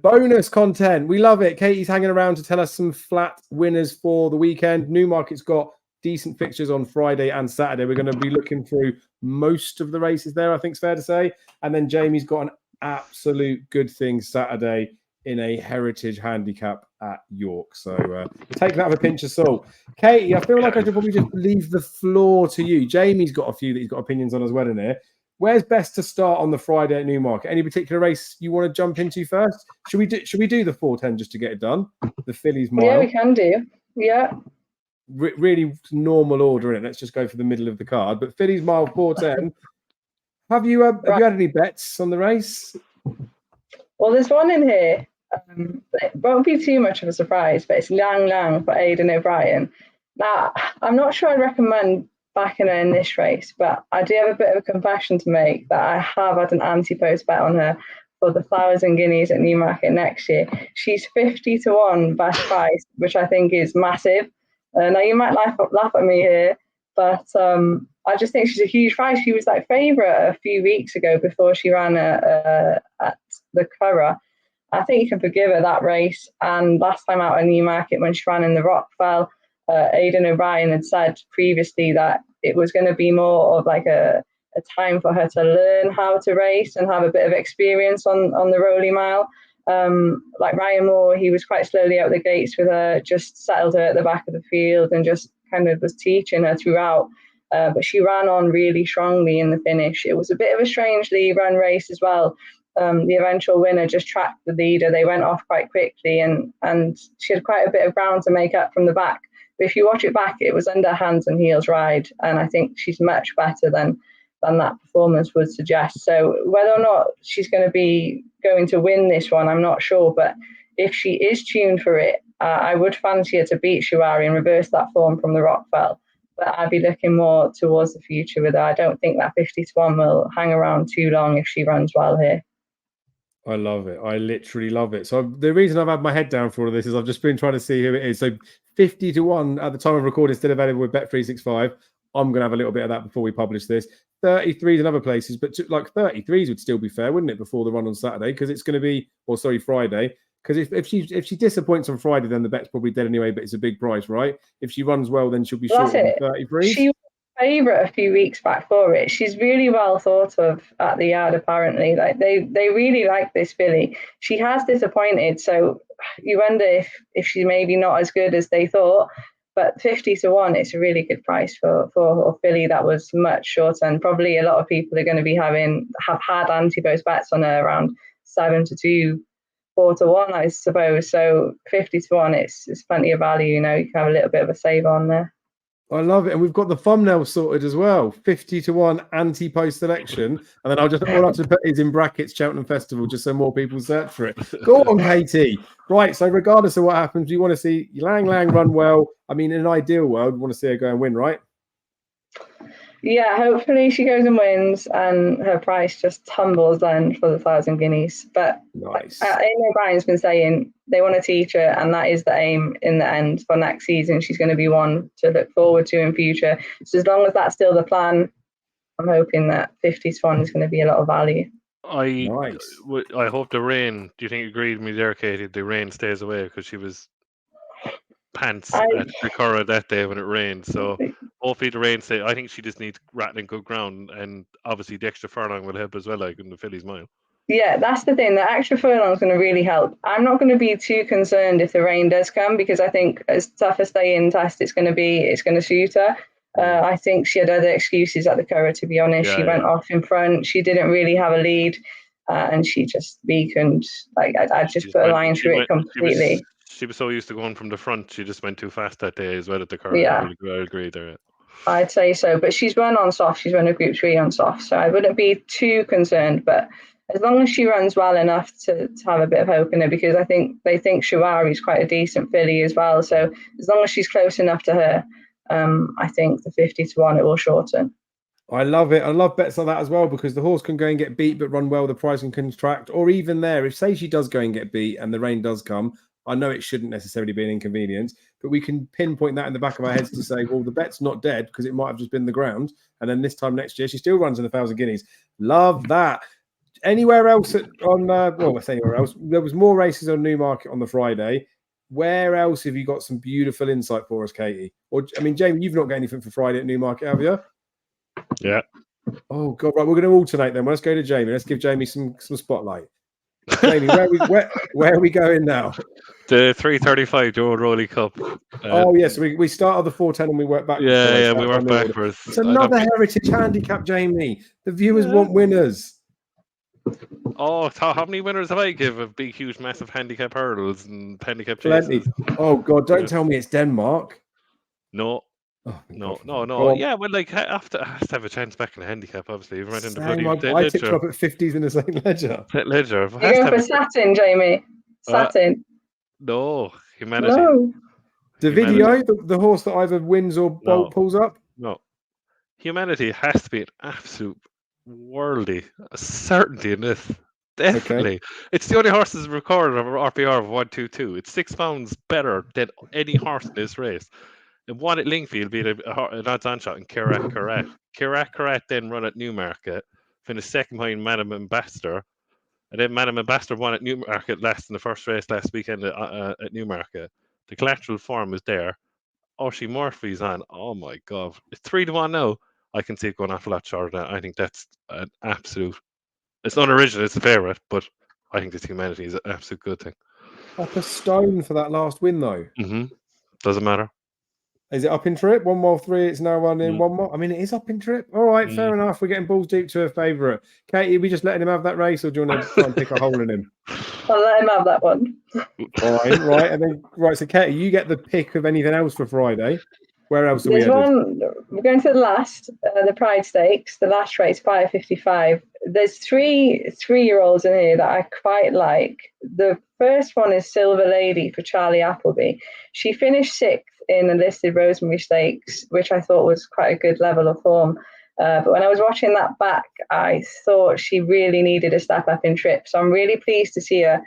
Bonus content. We love it. Katie's hanging around to tell us some flat winners for the weekend. Newmarket's got decent fixtures on Friday and Saturday. We're going to be looking through most of the races there, I think it's fair to say. And then Jamie's got an absolute good thing Saturday in a heritage handicap at York. So take that with a pinch of salt. Katie, I feel like I should probably just leave the floor to you. Jamie's got a few that he's got opinions on as well in here. Where's best to start on the Friday at Newmarket? Any particular race you want to jump into first? Should we do the 410 just to get it done? The Fillies Mile. Yeah, we can do. Yeah. Really normal order in it. Let's just go for the middle of the card. But Fillies Mile 410. Have you had any bets on the race? Well, there's one in here. It won't be too much of a surprise, but it's Lang Lang for Aidan O'Brien. Now, I'm not sure I'd recommend backing her in this race, but I do have a bit of a confession to make that I have had an anti-post bet on her for the 1,000 guineas at Newmarket next year. She's 50 to 1 best price, which I think is massive. Now, you might laugh at me here, but I just think she's a huge price. She was like favourite a few weeks ago before she ran at the Curragh. I think you can forgive her that race. And last time out at Newmarket, when she ran in the Rockfell, Aidan O'Brien had said previously that it was going to be more of like a time for her to learn how to race and have a bit of experience on the Rolly Mile. Like Ryan Moore, he was quite slowly out the gates with her, just settled her at the back of the field and just kind of was teaching her throughout. But she ran on really strongly in the finish. It was a bit of a strangely run race as well. The eventual winner just tracked the leader. They went off quite quickly and she had quite a bit of ground to make up from the back. But if you watch it back, it was under hands and heels ride. And I think she's much better than that performance would suggest. So whether or not she's going to win this one, I'm not sure. But if she is tuned for it, I would fancy her to beat Shuari and reverse that form from the Rockfell. But I'd be looking more towards the future with her. I don't think that 50 to 1 will hang around too long if she runs well here. I love it. I literally love it. So the reason I've had my head down for all of this is I've just been trying to see who it is. So 50 to 1 at the time of recording still available with Bet365. I'm going to have a little bit of that before we publish this. 33s in other places, but like 33s would still be fair, wouldn't it, before the run on Saturday? Because it's going to be, Friday. Because if she disappoints on Friday, then the bet's probably dead anyway, but it's a big price, right? If she runs well, then she'll be short of 33s. She was favourite a few weeks back for it. She's really well thought of at the yard, apparently. Like they really like this filly. She has disappointed, so you wonder if she's maybe not as good as they thought. But 50 to 1, it's a really good price for a filly that was much shorter. And probably a lot of people are going to have had anti-post bets on her around 7 to 2, 4 to 1, I suppose. So 50 to 1, it's plenty of value. You can have a little bit of a save on there. I love it. And we've got the thumbnail sorted as well. 50 to 1 anti-post selection. And then all I have to put is in brackets Cheltenham Festival just so more people search for it. Go on, Katie. Right. So regardless of what happens, you want to see Lang Lang run well. I mean, in an ideal world, we want to see her go and win, right? Yeah, hopefully she goes and wins and her price just tumbles then for the 1,000 guineas. But nice. Aidan O'Brien's been saying they want to teach her, and that is the aim in the end for next season. She's going to be one to look forward to in future. So as long as that's still the plan, I'm hoping that 50 to 1 is going to be a lot of value. I hope the rain, do you think you agree with me there, Katie? The rain stays away because she was pants at the Curragh that day when it rained. So hopefully the rain stays. I think she just needs rattling good ground, and obviously the extra furlong will help as well, like in the Fillies Mile. Yeah, that's the thing. The extra furlong is going to really help. I'm not going to be too concerned if the rain does come, because I think as tough a stay-in test it's going to suit her. I think she had other excuses at the Curragh, to be honest. She went off in front. She didn't really have a lead, and she just weakened. Like I just put a line through it completely. She was so used to going from the front, she just went too fast that day as well at the Curragh. Yeah. I agree there. I'd say so, but she's run on soft. She's run a Group 3 on soft, so I wouldn't be too concerned. But as long as she runs well enough to have a bit of hope in her, because I think they think Shuari's quite a decent filly as well. So as long as she's close enough to her, I think the 50 to 1 it will shorten. I love it. I love bets like that as well, because the horse can go and get beat but run well, the price can contract. Or even there, if say she does go and get beat and the rain does come, I know it shouldn't necessarily be an inconvenience, but we can pinpoint that in the back of our heads to say, well, the bet's not dead because it might have just been the ground. And then this time next year, she still runs in 1,000 guineas. Love that. Anywhere else what's anywhere else? There was more races on Newmarket on the Friday. Where else have you got some beautiful insight for us, Katie? Or I mean, Jamie, you've not got anything for Friday at Newmarket, have you? Yeah. Oh God, right. We're going to alternate then. Well, let's go to Jamie. Let's give Jamie some spotlight. Jamie, where are we going now? The 335 Joe Rowley Cup. Oh yes, we start at the 410 and we work backwards. Yeah, we work backwards. It's another heritage handicap, Jamie. The viewers want winners. Oh, how many winners have I give of big, huge, massive handicap hurdles and handicap Plenty. chases? Oh God, don't tell me it's Denmark. No. Oh, No. Yeah, well, like, I have to have a chance back in the handicap, obviously. Right in the bloody I tipped up at 50s in the St. Ledger. Ledger. You're going for satin, Jamie. Satin. No, Humanity. No. The video, the horse that either wins or pulls up? No. Humanity has to be an absolute worldly certainty in this. Definitely. Okay. It's the only horse that's recorded of an RPR of 122. It's 6 pounds better than any horse in this race. And won at Lingfield beat an odds-on shot in Kirat then run at Newmarket, finished second behind Madame Ambassador, and then Madame Ambassador won at Newmarket last in the first race last weekend at Newmarket. The collateral form is there. Oshie Murphy's on. Oh my God, it's 3-1 now. I can see it going off a lot shorter than that. I think that's an absolute. It's not original. It's a favourite, but I think this Humanity is an absolute good thing. Up a stone for that last win, though. Doesn't matter. Is it up in trip? 1 mile 3. It's now running 1 mile. I mean, it is up in trip. All right, fair enough. We're getting balls deep to a favourite. Katie, are we just letting him have that race, or do you want to try and pick a hole in him? I'll let him have that one. All right. And then, so Katie, you get the pick of anything else for Friday. Where else are we headed? We're going to the last, the Pride Stakes, the last race, 5:55. There's three-year-olds in here that I quite like. The first one is Silver Lady for Charlie Appleby. She finished 6th in the listed Rosemary Stakes, which I thought was quite a good level of form. But when I was watching that back, I thought she really needed a step up in trip. So I'm really pleased to see her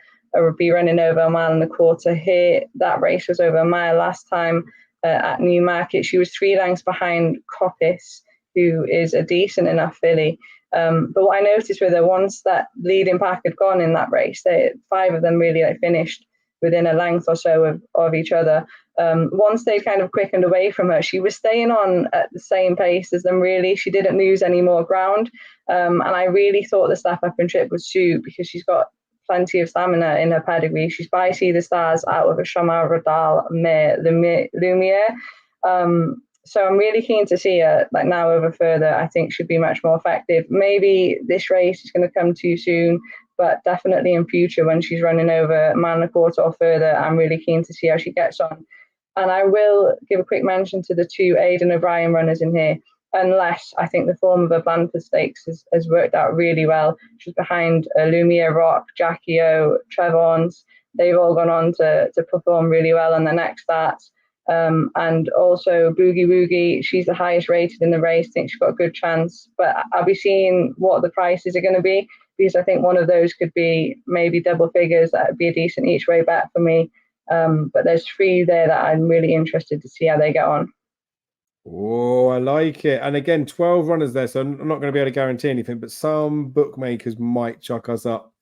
be running over 1.25 miles here. That race was over a mile last time at Newmarket. She was 3 lengths behind Coppice, who is a decent enough filly. But what I noticed with her, once that leading pack had gone in that race, 5 of them really finished within a length or so of each other. Once they kind of quickened away from her, she was staying on at the same pace as them, really. She didn't lose any more ground. And I really thought the step up in trip would suit, because she's got plenty of stamina in her pedigree. She's by Sea the Stars out of a Chamar Radal Lumiere. So I'm really keen to see her now over further. I think should be much more effective. Maybe this race is going to come too soon, but definitely in future when she's running over 1.25 miles or further, I'm really keen to see how she gets on. And I will give a quick mention to the 2 Aidan O'Brien runners in here, unless I think the form of her Blanford Stakes has worked out really well. She's behind Lumiere Rock, Jackie O, Trevons. They've all gone on to perform really well on the next starts. And also Boogie Woogie, she's the highest rated in the race. I think she's got a good chance. But I'll be seeing what the prices are going to be, because I think one of those could be maybe double figures. That would be a decent each way bet for me. But there's 3 there that I'm really interested to see how they get on. Oh, I like it. And again, 12 runners there, so I'm not going to be able to guarantee anything, but some bookmakers might chuck us up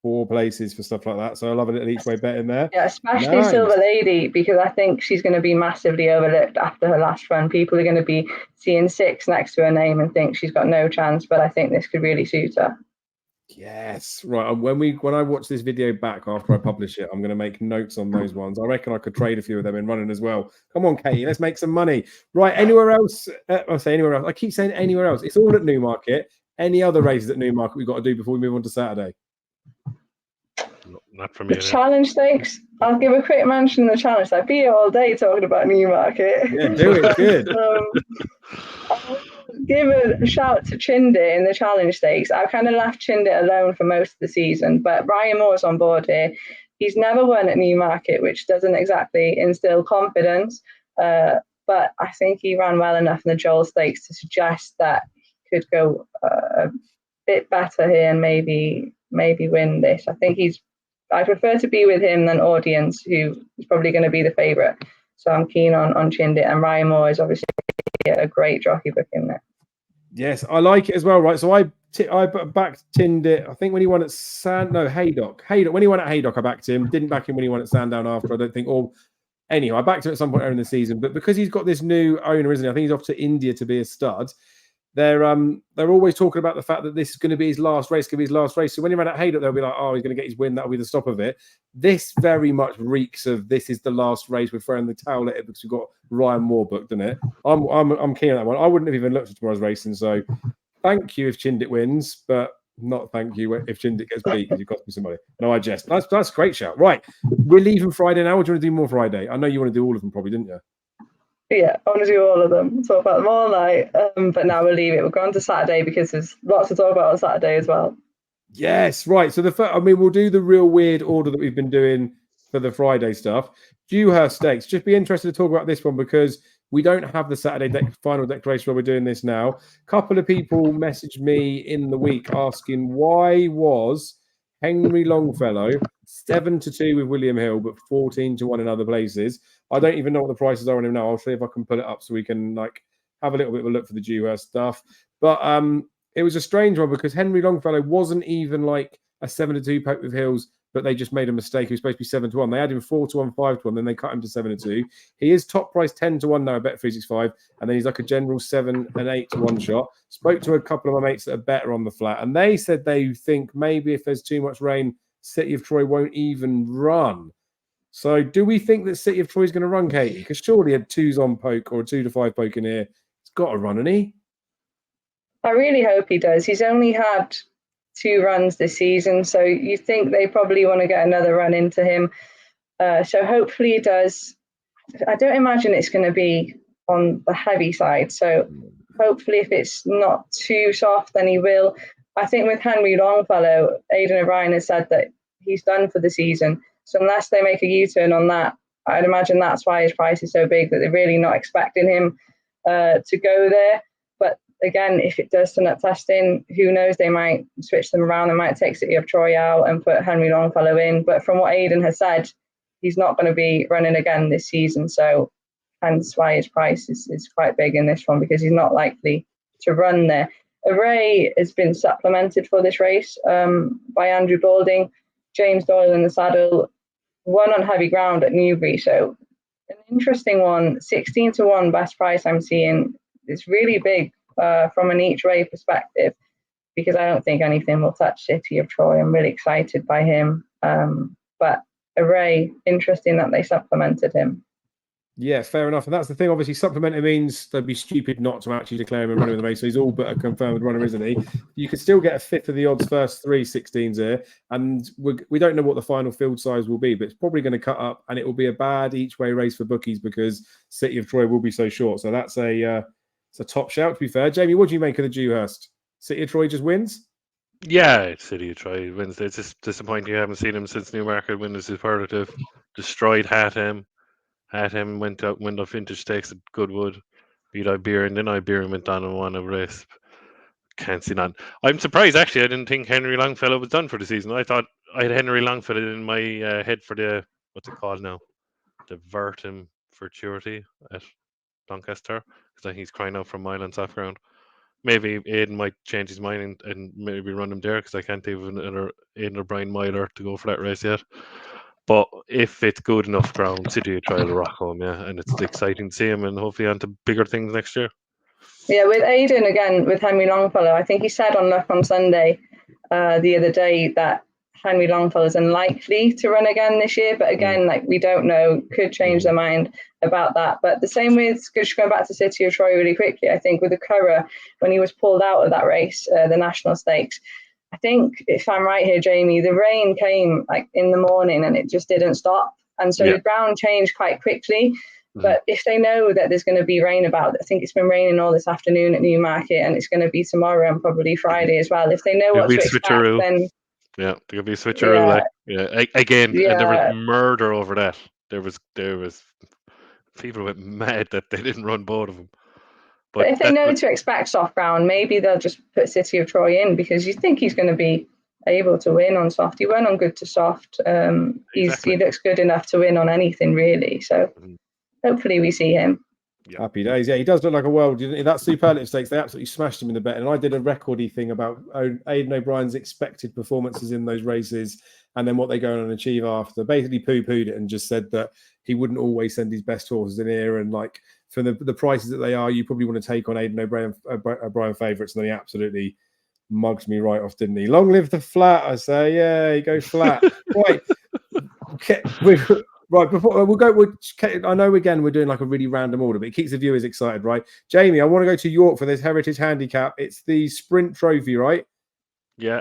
4 places for stuff like that. So I love it, an each way bet in there. Yeah, especially Silver Lady, because I think she's going to be massively overlooked after her last run. People are going to be seeing 6 next to her name and think she's got no chance, but I think this could really suit her. Yes, right. And when I watch this video back after I publish it, I'm going to make notes on those ones. I reckon I could trade a few of them in running as well. Come on, Katie, let's make some money. Right, anywhere else? I'll say anywhere else. I keep saying anywhere else. It's all at Newmarket. Any other races at Newmarket we've got to do before we move on to Saturday? Not for me. The Challenge Stakes. I'll give a quick mention in the Challenge. I've been here all day talking about Newmarket. Yeah, do it. Good. I'll give a shout to Chindit in the Challenge Stakes. I kind of left Chindit alone for most of the season, but Ryan Moore's on board here. He's never won at Newmarket, which doesn't exactly instill confidence, but I think he ran well enough in the Joel Stakes to suggest that he could go a bit better here and maybe win this. I prefer to be with him than Audience, who is probably going to be the favourite. So I'm keen on Chindit, and Ryan Moore is obviously a great jockey book in there. Yes, I like it as well, right? So I I backed Tindit. I think when he won at Haydock. When he won at Haydock, I backed him. Didn't back him when he won at Sandown after. I don't think. Or anyway, I backed him at some point earlier in the season. But because he's got this new owner, isn't he? I think he's off to India to be a stud. They're always talking about the fact that this is going to be his last race. So when he ran at Haydock, they'll be like, oh, he's going to get his win. That'll be the stop of it. This very much reeks of this is the last race. We're throwing the towel at it because we've got Ryan Moore booked, isn't it? I'm keen on that one. I wouldn't have even looked at tomorrow's racing. So thank you if Chindit wins, but not thank you if Chindit gets beat because you cost me some money. No, I jest. That's a great shout. Right, we're leaving Friday now. Or do you want to do more Friday? I know you want to do all of them, probably, didn't you? Yeah, I want to do all of them, talk about them all night. But now we'll leave it. We'll go on to Saturday because there's lots to talk about on Saturday as well. Yes, right. So we'll do the real weird order that we've been doing for the Friday stuff. Dewhurst Stakes. Just be interested to talk about this one because we don't have the Saturday final declaration where we're doing this now. A couple of people messaged me in the week asking why was Henry Longfellow 7-2 with William Hill, but 14-1 in other places. I don't even know what the prices are on him now. I'll see if I can pull it up so we can have a little bit of a look for the Dewhurst stuff. But it was a strange one because Henry Longfellow wasn't even like a 7-2 poke with Hills, but they just made a mistake. He was supposed to be 7-1. They had him 4-1, 5-1, then they cut him to 7-2. He is top price 10-1 now at Bet365, and then he's like a general 7 and 8 to 1 shot. Spoke to a couple of my mates that are better on the flat, and they said they think maybe if there's too much rain, City of Troy won't even run. So do we think that City of Troy is going to run, Katie? Because surely a 2s on poke or a 2-5 poke in here, it's got to run, hasn't he? I really hope he does. He's only had 2 runs this season, so you think they probably want to get another run into him. So hopefully he does. I don't imagine it's going to be on the heavy side, so hopefully if it's not too soft, then he will. I think with Henry Longfellow, Aidan O'Brien has said that he's done for the season. So unless they make a U-turn on that, I'd imagine that's why his price is so big, that they're really not expecting him to go there. But again, if it does turn up testing, who knows? They might switch them around. They might take City of Troy out and put Henry Longfellow in. But from what Aidan has said, he's not going to be running again this season. So hence why his price is quite big in this one, because he's not likely to run there. Array has been supplemented for this race by Andrew Balding, James Doyle in the saddle, won on heavy ground at Newbury. So an interesting one, 16-1 best price I'm seeing. It's really big from an each way perspective, because I don't think anything will touch City of Troy. I'm really excited by him. But Array, interesting that they supplemented him. Yeah, fair enough. And that's the thing. Obviously, supplementing means they'd be stupid not to actually declare him a runner in the race. So he's all but a confirmed runner, isn't he? You could still get a fifth of the odds first 3 16s here. And we don't know what the final field size will be, but it's probably going to cut up, and it will be a bad each way race for bookies because City of Troy will be so short. So that's it's a top shout, to be fair. Jamie, what do you make of the Dewhurst? City of Troy just wins? Yeah, City of Troy wins. It's just disappointing you haven't seen him since Newmarket win his superlative. Destroyed Hatham, went up vintage stakes at Goodwood, beat Iberian, then Iberian went down and won a race. Can't see none. I'm surprised actually. I didn't think Henry Longfellow was done for the season. I thought I had Henry Longfellow in my head for the what's it called now, the Vertum Futurity at Doncaster, because I think he's crying out for a mile on soft ground. Maybe Aidan might change his mind and maybe run him there, because I can't think of another Aidan O'Brien miler to go for that race yet. But if it's good enough ground, City will try to rock home, yeah. And it's exciting to see him, and hopefully on to bigger things next year. Yeah, with Aidan again, with Henry Longfellow, I think he said on Luck on Sunday the other day that Henry Longfellow is unlikely to run again this year. But again, we don't know, could change their mind about that. But the same with, just going back to City of Troy really quickly, I think with the Curragh, when he was pulled out of that race, the National Stakes, I think, if I'm right here, Jamie, the rain came in the morning and it just didn't stop. And so the ground changed quite quickly. But if they know that there's going to be rain about, I think it's been raining all this afternoon at Newmarket, and it's going to be tomorrow and probably Friday as well. If they know what to expect, then... Yeah, there could be a switcheroo. Again, and there was murder over that. There was people went mad that they didn't run both of them. But if they know to expect soft ground, maybe they'll just put City of Troy in, because you think he's going to be able to win on soft. He went on good to soft. He looks good enough to win on anything, really. So hopefully we see him. Yeah. Happy days. Yeah, he does look like a world. That Superlative Stakes, they absolutely smashed him in the bet. And I did a recordy thing about Aidan O'Brien's expected performances in those races and then what they go on and achieve after. Basically poo-pooed it and just said that he wouldn't always send his best horses in here. And like for the prices that they are, you probably want to take on Aidan O'Brien favourites. And then he absolutely mugged me right off, didn't he? Long live the flat, I say. Yeah, he goes flat. Right. Okay, right, before we'll go, I know again we're doing like a really random order, but it keeps the viewers excited, right? Jamie, I want to go to York for this Heritage Handicap. It's the Sprint Trophy, right? Yeah,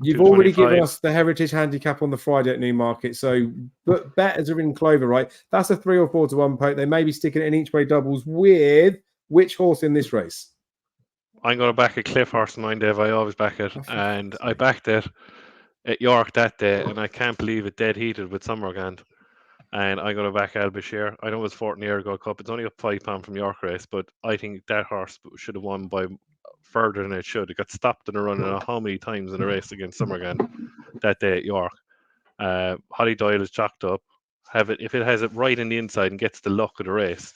you've already given us the Heritage Handicap on the Friday at Newmarket, so but betters are in Clover, right? That's a 3 or 4 to 1 poke. They may be sticking it in each way doubles with which horse in this race? I'm going to back a Cliff horse in mine, Dave. I always back it, and I backed it at York that day, and I can't believe it dead heated with Summergand. And I'm going to back Al Bashir. I know it was 14 year ago Cup. It's only up £5 from York race, but I think that horse should have won by further than it should. It got stopped in a run how many times in a race against Summergand that day at York. Holly Doyle is chalked up. If it has it right in the inside and gets the luck of the race,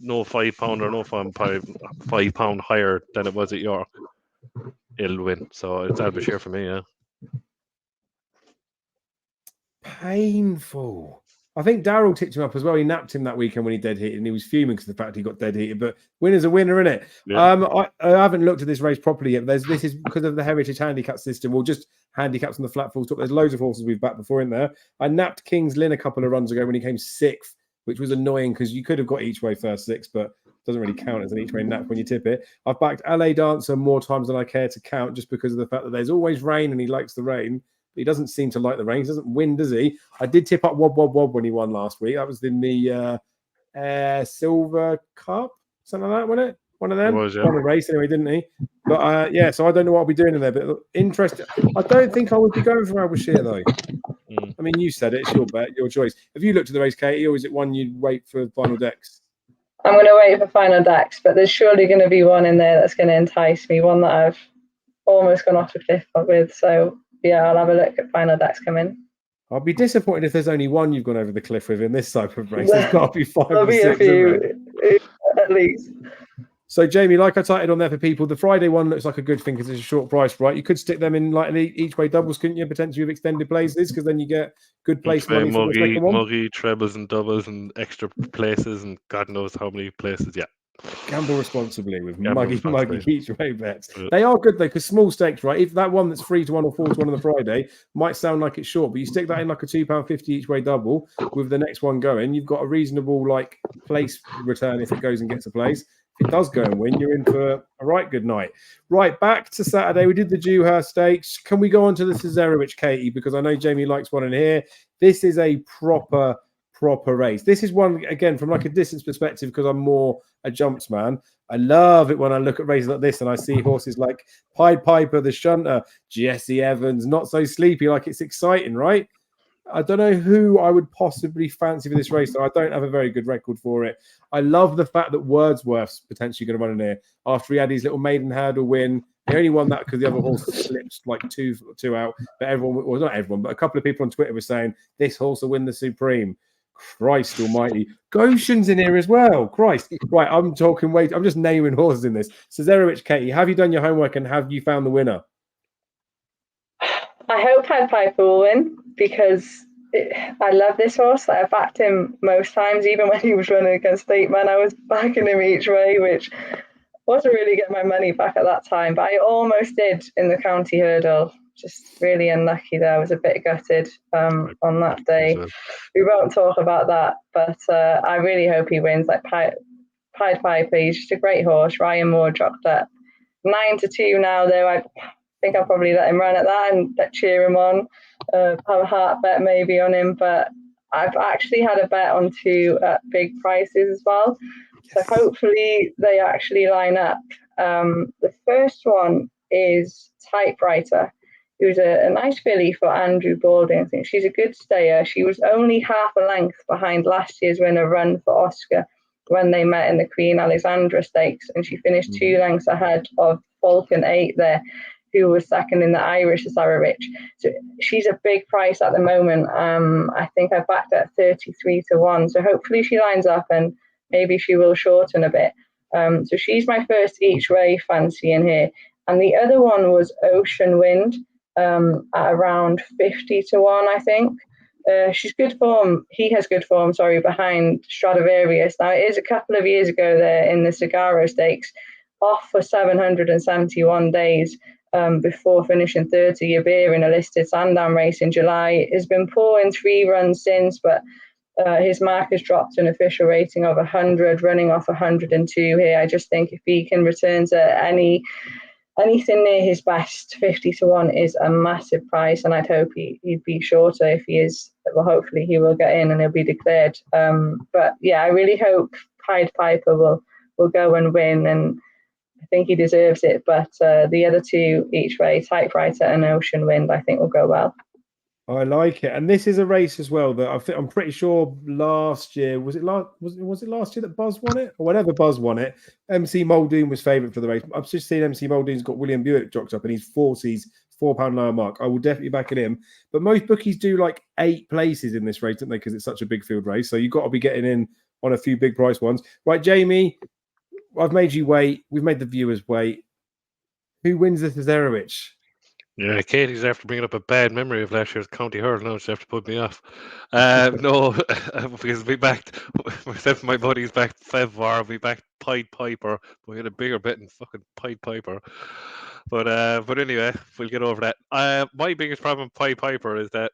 no £5 or no £5 higher than it was at York, it'll win. So it's Al Bashir for me, yeah. Painful. I think Darryl tipped him up as well. He napped him that weekend when he dead heated, and he was fuming because of the fact he got dead heated. But winner's a winner, isn't it? Yeah. I haven't looked at this race properly yet. This is because of the Heritage Handicap system, or just handicaps on the flat full stop. There's loads of horses we've backed before in there. I napped King's Lynn a couple of runs ago when he came 6th, which was annoying because you could have got each way first 6, but it doesn't really count as an each way nap when you tip it. I've backed LA Dancer more times than I care to count, just because of the fact that there's always rain and he likes the rain. He doesn't seem to like the rain. He doesn't win, does he? I did tip up Wob Wob Wob when he won last week. That was in the Silver Cup, something like that, wasn't it? One of them. Won a race anyway, didn't he? But yeah, so I don't know what I'll be doing in there. But interesting. I don't think I would be going for Al Bashir though. I mean, you said it. It's your bet, your choice. Have you looked at the race, Katie, or is it one you'd wait for final decks? I'm going to wait for final decks, but there's surely going to be one in there that's going to entice me. One that I've almost gone off the cliff with. So. Yeah, I'll have a look at final decks coming. I'll be disappointed if there's only one you've gone over the cliff with in this type of race. There's got to be 5 There'll or be 6, a few, at least. So, Jamie, like I titled on there for people, the Friday one looks like a good thing because it's a short price, right? You could stick them in like each way doubles, couldn't you? Potentially with extended places, because then you get good place money for the second one. Muggy, trebles and doubles and extra places and God knows how many places. Yeah. Gamble responsibly with muggy each way bets. They are good though, because small stakes, right? If that one that's 3 to 1 or 4 to 1 on the Friday might sound like it's short, but you stick that in like a £2.50 each way double with the next one going, you've got a reasonable like place return if it goes and gets a place. If it does go and win, you're in for a right good night. Right, back to Saturday. We did the Dewhurst Stakes. Can we go on to the Cesarewitch, Katie? Because I know Jamie likes one in here. This is a proper race. This is one, again, from like a distance perspective, because I'm more a jumps man. I love it when I look at races like this and I see horses like Pied Piper, the Shunter, Jesse Evans, Not So Sleepy. Like, it's exciting, right? I don't know who I would possibly fancy for this race, though. I don't have a very good record for it. I love the fact that Wordsworth's potentially going to run in here after he had his little maiden hurdle win. He only won that because the other horse slipped like two out. But everyone, well, not everyone, but a couple of people on Twitter were saying this horse will win the Supreme. Christ almighty. Goshen's in here as well. Christ. Right, I'm just naming horses in this. Cesarewitch, Katie, have you done your homework and have you found the winner? I hope Pied Piper will win because I love this horse. I backed him most times, even when he was running against Stateman. I was backing him each way, which wasn't really getting my money back at that time. But I almost did in the county hurdle. Just really unlucky there. I was a bit gutted on that day. We won't talk about that, but I really hope he wins. Like Pied Piper, he's just a great horse. Ryan Moore dropped that 9-2 now, though. I think I'll probably let him run at that and cheer him on. Have a heart bet maybe on him, but I've actually had a bet on 2 at big prices as well. So hopefully they actually line up. The first one is Typewriter, who's a nice filly for Andrew Balding. I think she's a good stayer. She was only half a length behind last year's winner, Run for Oscar, when they met in the Queen Alexandra Stakes, and she finished 2 lengths ahead of Falcon 8 there, who was second in the Irish Cesarewitch. So she's a big price at the moment. I think I backed at 33 to 1. So hopefully she lines up and maybe she will shorten a bit. So she's my first each way fancy in here. And the other one was Ocean Wind at around 50 to 1, I think. She's good form. He has good form, behind Stradivarius. Now, it is a couple of years ago there in the Sagaro Stakes, off for 771 days before finishing 30 beer in a listed Sandown race in July. Has been poor in 3 runs since, but his mark has dropped to an official rating of 100, running off 102 here. I just think if he can return to anything near his best, 50 to 1 is a massive price, and I'd hope he'd be shorter if he is. Well, hopefully he will get in and he'll be declared. But yeah, I really hope Pied Piper will go and win, and I think he deserves it. But the other 2 each way, Typewriter and Ocean Wind, I think will go well. I like it, and this is a race as well that I'm pretty sure last year was it last year that Buzz won it, or whenever Buzz won it, MC Muldoon was favourite for the race. I've just seen MC Muldoon's got William Buick jocked up, and he's £40s, £4 lower mark. I will definitely back it in. But most bookies do like 8 places in this race, don't they? Because it's such a big field race, so you've got to be getting in on a few big price ones. Right, Jamie, I've made you wait. We've made the viewers wait. Who wins this Zerowich? Yeah, Katie's after bringing up a bad memory of last year's County Hurl. Now she have to put me off. No, because we backed myself and my buddies backed Fevvar. We backed Pied Piper. We had a bigger bet than fucking Pied Piper. But anyway, we'll get over that. My biggest problem with Pied Piper is that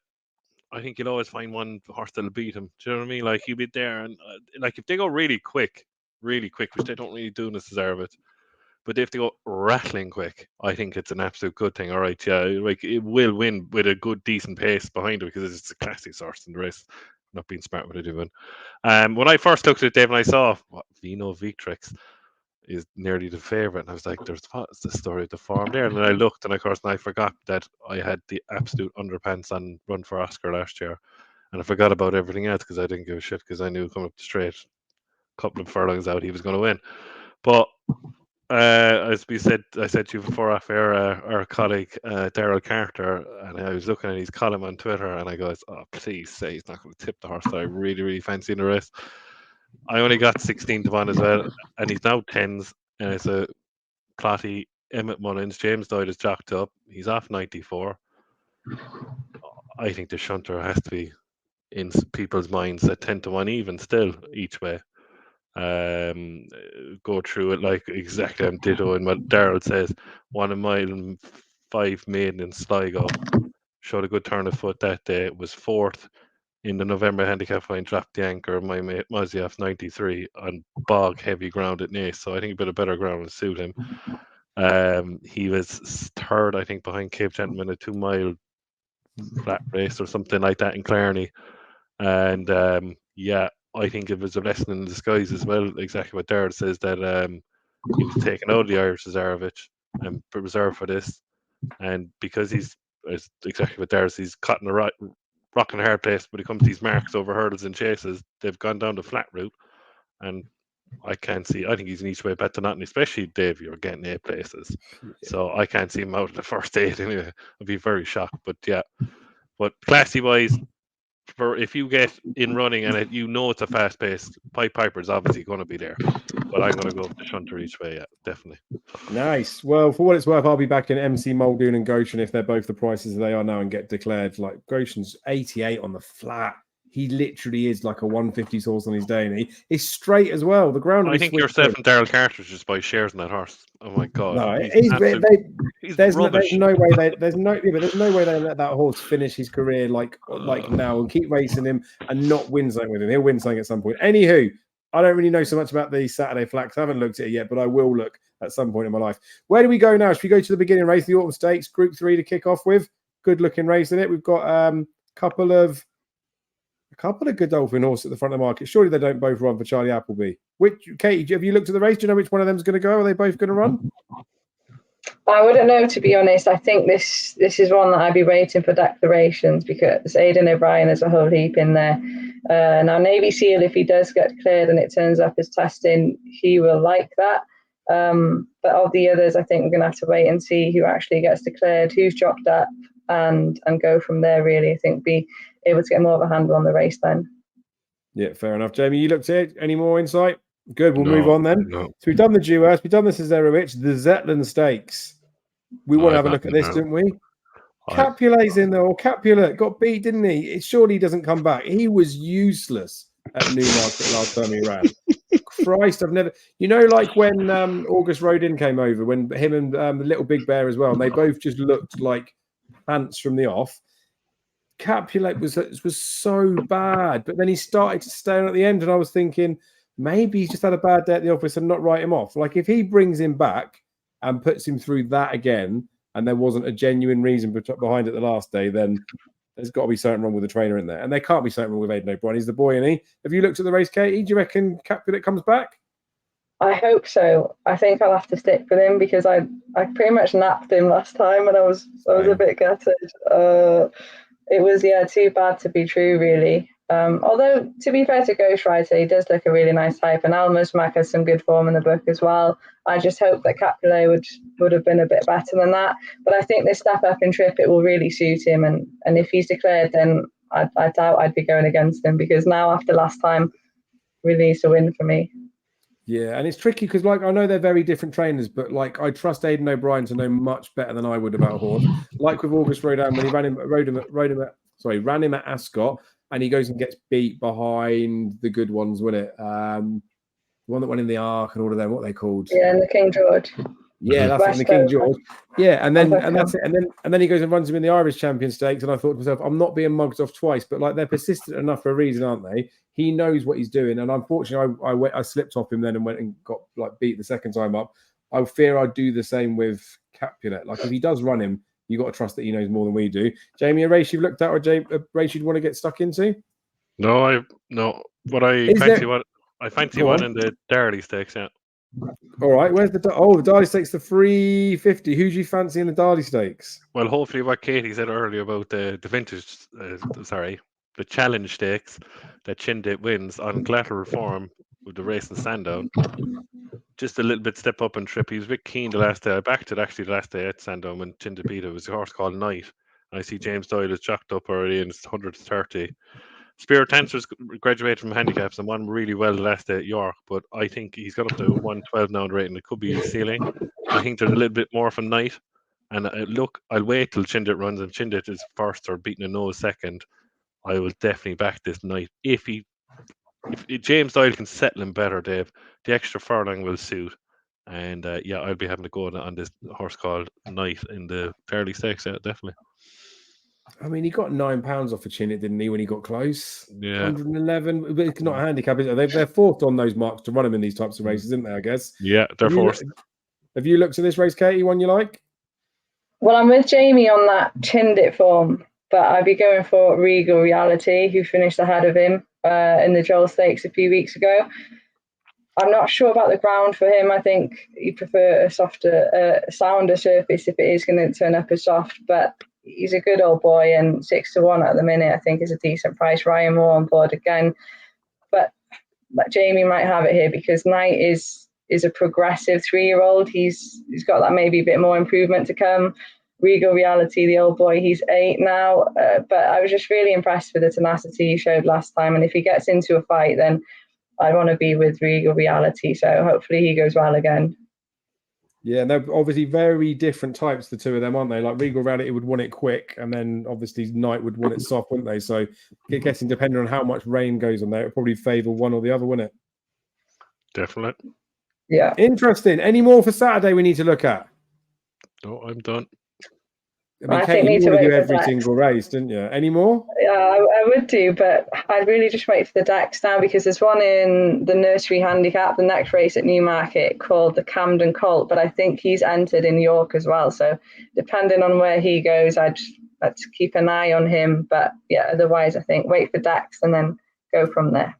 I think you'll always find one horse that'll beat him. Do you know what I mean? Like he'll be there, and like if they go really quick, which they don't really do deserve it. But if they go rattling quick, I think it's an absolute good thing. All right, yeah, like it will win with a good, decent pace behind it because it's a classic horse in the race. Not being smart with it even. When I first looked at it, Dave, and I saw Vino Victrix is nearly the favourite, and I was like, what's the story of the form there? And then I looked, and of course, I forgot that I had the absolute underpants on Run for Oscar last year, and I forgot about everything else because I didn't give a shit because I knew coming up the straight, a couple of furlongs out, he was going to win. But as we said, I said to you before off air, our colleague Daryl Carter, and I was looking at his column on Twitter, and I goes, "Oh, please say he's not going to tip the horse that I really, really fancy in the race." I only got 16 to 1 as well, and he's now 10s, and it's a Clotty, Emmett Mullins, James Doyle is jocked up. He's off 94. I think the shunter has to be in people's minds at 10 to 1 even still each way. Go through it like exactly I'm ditto in what Daryl says. 1 mile and 5 maiden in Sligo showed a good turn of foot that day. It was 4th in the November handicap find, dropped the anchor. My mate Muzzy off 93 on bog heavy ground at Naas, so I think a bit of better ground will suit him. He was 3rd, I think, behind Cape Gentleman, a 2 mile flat race or something like that in Clarny, and yeah, I think it was a blessing in disguise as well. Exactly what Daryl says, that he was taken out of the Irish Zerowich and reserved for this, and because he's exactly what Daryl says, he's caught in a rock and a hard place when it comes to these marks over hurdles and chases. They've gone down the flat route, and I can't see. I think he's an each way bet to nothing, especially Dave. You're getting 8 places, so I can't see him out of the first 8 anyway. I'd be very shocked, but yeah. But classy wise, for if you get in running and it's a fast pace, Pied Piper is obviously going to be there. But I'm going to go with the shunter each way, yeah, definitely. Nice. Well, for what it's worth, I'll be back in MC Muldoon and Goshen if they're both the prices they are now and get declared. Like Goshen's 88 on the flat. He literally is like a 150 horse on his day, and he's straight as well. The ground. I think yourself and Daryl Carter just buy shares in that horse. Oh my god! No, he's there's rubbish. no way there's no way they let that horse finish his career like now and keep racing him and not win something with him. He'll win something at some point. Anywho, I don't really know so much about the Saturday Flax. I haven't looked at it yet, but I will look at some point in my life. Where do we go now? Should we go to the beginning race, the Autumn Stakes, Group 3 to kick off with? Good looking race in it. We've got a couple of Godolphin horses at the front of the market. Surely they don't both run for Charlie Appleby. Katie, have you looked at the race? Do you know which one of them is going to go? Are they both going to run? I wouldn't know, to be honest. I think this is one that I'd be waiting for declarations because Aidan O'Brien has a whole heap in there. Now, Navy SEAL, if he does get cleared and it turns up as testing, he will like that. But of the others, I think we're going to have to wait and see who actually gets declared, who's dropped up, and go from there, really. I think be able to get more of a handle on the race then. Yeah, fair enough. Jamie, you looked at it. Any more insight? Good. We'll move on then. No. So we've done the Duas, we've done the Cesarewitch, the Zetland Stakes. We want to have a look at this, didn't we? Capulet's in there, or Capulet got beat, didn't he? It surely doesn't come back. He was useless at Newmarket last time he ran. Christ, I've never, like when August Rodin came over, when him and the Little Big Bear as well, and they both just looked like pants from the off. Capulet was so bad, but then he started to stay on at the end, and I was thinking maybe he's just had a bad day at the office and not write him off. Like if he brings him back and puts him through that again, and there wasn't a genuine reason behind it the last day, then there's got to be something wrong with the trainer in there. And there can't be something wrong with Aidan O'Brien. He's the boy, isn't he? Have you looked at the race, Katie? Do you reckon Capulet comes back? I hope so. I think I'll have to stick with him because I pretty much napped him last time and I was a bit gutted. It was, too bad to be true, really. Although, to be fair to Ghostwriter, he does look a really nice type, and Almosmack has some good form in the book as well. I just hope that Capulet would have been a bit better than that. But I think this step up in trip, it will really suit him. And if he's declared, then I doubt I'd be going against him, because now after last time, really needs to win for me. Yeah, and it's tricky because, I know they're very different trainers, but I trust Aidan O'Brien to know much better than I would about a horse. Like with August Rodin, when he ran him at Ascot, and he goes and gets beat behind the good ones, wasn't it? The one that went in the Arc and all of them. What are they called? Yeah, and the King George. Yeah, that's it, in the King George. Yeah, and that's it. And then he goes and runs him in the Irish Champion Stakes. And I thought to myself, I'm not being mugged off twice, but they're persistent enough for a reason, aren't they? He knows what he's doing. And unfortunately, I slipped off him then and went and got beat the second time up. I fear I'd do the same with Capulet. If he does run him, you got to trust that he knows more than we do. Jamie, a race you've looked at, or a race you'd want to get stuck into? No. But I fancy one in the Darley Stakes. Yeah. All right. Where's the Darley Stakes? The 350. Who do you fancy in the Darley Stakes? Well, hopefully, what Katie said earlier about the vintage, the Challenge Stakes that Chindit wins on collateral form with the race in Sandown. Just a little bit step up and trip. He was a bit keen the last day. I backed it actually the last day at Sandown when Chindit beat it. It was a horse called Knight. And I see James Doyle is chalked up already and it's 130. Spirit Dancer's graduated from handicaps and won really well the last day at York, but I think he's got up to 112 now in rating. It could be his ceiling. I think there's a little bit more from Knight. And I'll wait till Chindit runs, and Chindit is first or beating a nose second. I will definitely back this Knight. If James Doyle can settle him better, Dave, the extra furlong will suit. And I'll be having to go on this horse called Knight in the Fairley Stakes. Yeah, definitely. I mean, he got £9 off of Chindit, didn't he, when he got close? Yeah. 111. But it's not a handicap, is it? They're fourth on those marks to run them in these types of races, isn't they, I guess? Yeah, they're fourth. Have you looked at this race, Katie, one you like? Well, I'm with Jamie on that Chindit form, but I'd be going for Regal Reality, who finished ahead of him in the Joel Stakes a few weeks ago. I'm not sure about the ground for him. I think he'd prefer a softer, sounder surface if it is going to turn up as soft, but he's a good old boy, and 6-1 at the minute, I think, is a decent price. Ryan Moore on board again. But Jamie might have it here because Knight is a progressive 3-year-old. He's got that maybe a bit more improvement to come. Regal Reality, the old boy, he's 8 now. But I was just really impressed with the tenacity he showed last time. And if he gets into a fight, then I'd want to be with Regal Reality. So hopefully he goes well again. Yeah, and they're obviously very different types, the two of them, aren't they? Like Regal Reality would want it quick, and then obviously Knight would want it soft, wouldn't they? So guessing depending on how much rain goes on there, it would probably favour one or the other, wouldn't it? Definitely. Yeah. Interesting. Any more for Saturday we need to look at? No, I'm done. I mean, Katie, you want to do every single race, didn't you? Any more? Yeah, I would do, but I'd really just wait for the decks now, because there's one in the Nursery Handicap, the next race at Newmarket, called the Camden Colt, but I think he's entered in York as well. So depending on where he goes, I'd keep an eye on him. But yeah, otherwise I think wait for decks and then go from there.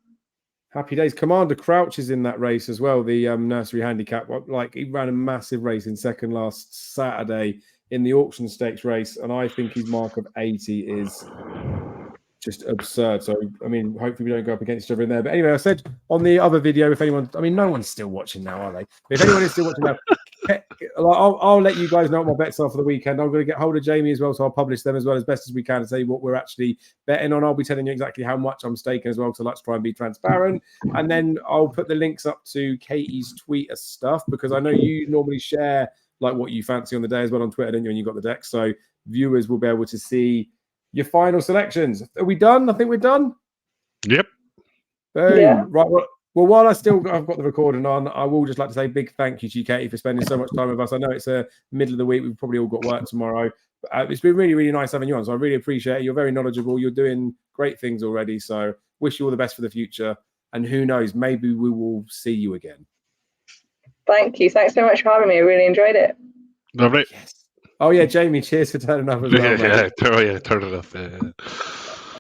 Happy days. Commander Crouch is in that race as well, the Nursery Handicap. He ran a massive race in second last Saturday in the Auction Stakes race, and I think his mark of 80 is just absurd. So, I mean, hopefully we don't go up against each other in there. But anyway, I said on the other video, if anyone, I mean, no one's still watching now, are they? If anyone is still watching now, I'll let you guys know what my bets are for the weekend. I'm going to get hold of Jamie as well, so I'll publish them as well as best as we can and say what we're actually betting on. I'll be telling you exactly how much I'm staking as well, so let's try and be transparent. And then I'll put the links up to Katie's tweet of stuff, because I know you normally share like what you fancy on the day as well on Twitter, don't you? And you got the deck, so viewers will be able to see your final selections. Are we done? I think we're done. Yep. Boom. Yeah. Right. Well, while I've got the recording on, I will just like to say a big thank you to you, Katie, for spending so much time with us. I know it's a middle of the week. We've probably all got work tomorrow. But, it's been really, really nice having you on. So I really appreciate it. You're very knowledgeable. You're doing great things already. So wish you all the best for the future. And who knows, maybe we will see you again. Thank you. Thanks so much for having me. I really enjoyed it. Lovely. Yes. Oh, yeah, Jamie, cheers for turning up as well. Yeah, turn it off.